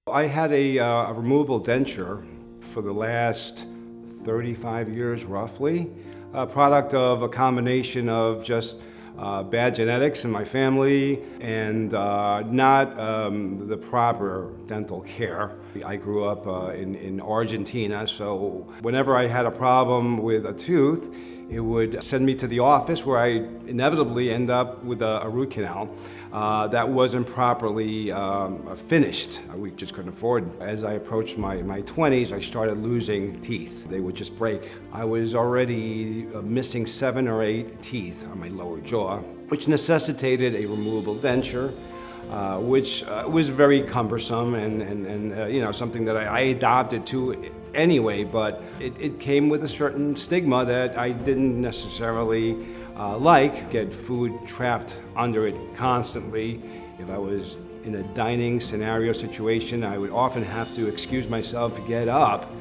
I had a removable denture for the last 35 years, roughly. A product of a combination of just bad genetics in my family and not the proper dental care. I grew up in Argentina, so whenever I had a problem with a tooth, it would send me to the office where I inevitably end up with a root canal that wasn't properly finished. We just couldn't afford it. As I approached my 20s, I started losing teeth. They would just break. I was already missing 7 or 8 teeth on my lower jaw, which necessitated a removable denture. Which was very cumbersome and you know, something that I adopted to anyway, but it came with a certain stigma that I didn't necessarily like. Get food trapped under it constantly. If I was in a dining scenario situation, I would often have to excuse myself to get up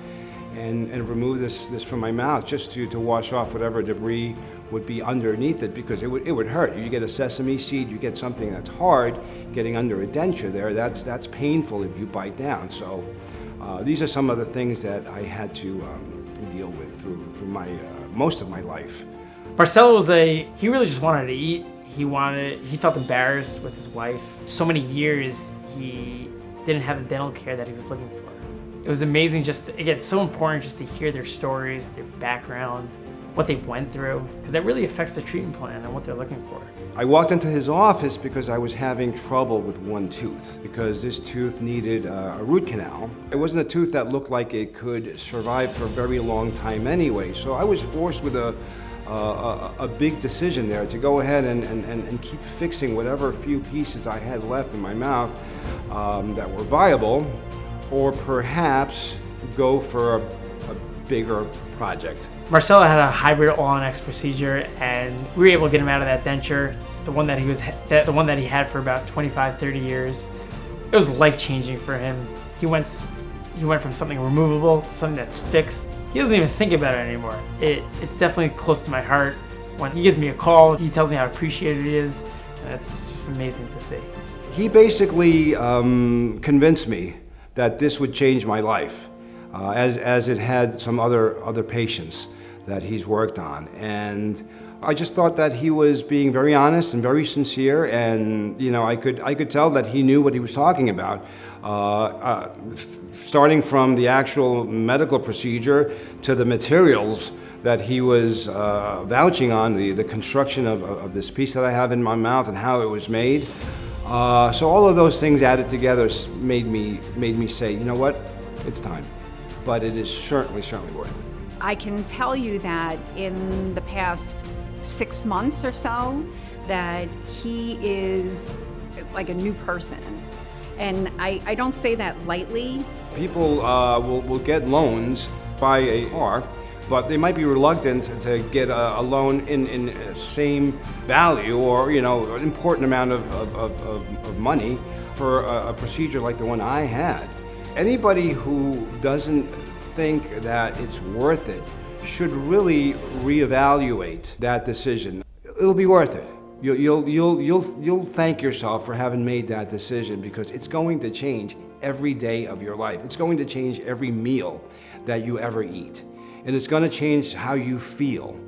and remove this from my mouth just to wash off whatever debris would be underneath it, because it would hurt. You get a sesame seed, you get something that's hard, getting under a denture there, that's painful if you bite down. So these are some of the things that I had to deal with through my most of my life. Marcelo he really just wanted to eat. He felt embarrassed with his wife. So many years he didn't have the dental care that he was looking for. It was amazing again, so important just to hear their stories, their background, what they went through, because that really affects the treatment plan and what they're looking for. I walked into his office because I was having trouble with one tooth, because this tooth needed a root canal. It wasn't a tooth that looked like it could survive for a very long time anyway, so I was forced with a big decision there to go ahead and keep fixing whatever few pieces I had left in my mouth that were viable, or perhaps go for a bigger project. Marcelo had a hybrid all-on-X procedure, and we were able to get him out of that denture, the one that he had for about 25, 30 years. It was life-changing for him. He went from something removable to something that's fixed. He doesn't even think about it anymore. It's definitely close to my heart. When he gives me a call, he tells me how appreciated he is, and it's just amazing to see. He basically convinced me that this would change my life, as it had some other patients that he's worked on. And I just thought that he was being very honest and very sincere, and you know, I could tell that he knew what he was talking about, starting from the actual medical procedure to the materials that he was vouching on, the construction of this piece that I have in my mouth and how it was made. So all of those things added together made me say, you know what, it's time. But it is certainly worth it. I can tell you that in the past 6 months or so, that he is like a new person. And I don't say that lightly. People will get loans, buy a car, but they might be reluctant to get a loan in same value or, you know, an important amount of money for a procedure like the one I had. Anybody who doesn't think that it's worth it should really reevaluate that decision. It'll be worth it. You'll thank yourself for having made that decision, because it's going to change every day of your life. It's going to change every meal that you ever eat. And it's going to change how you feel.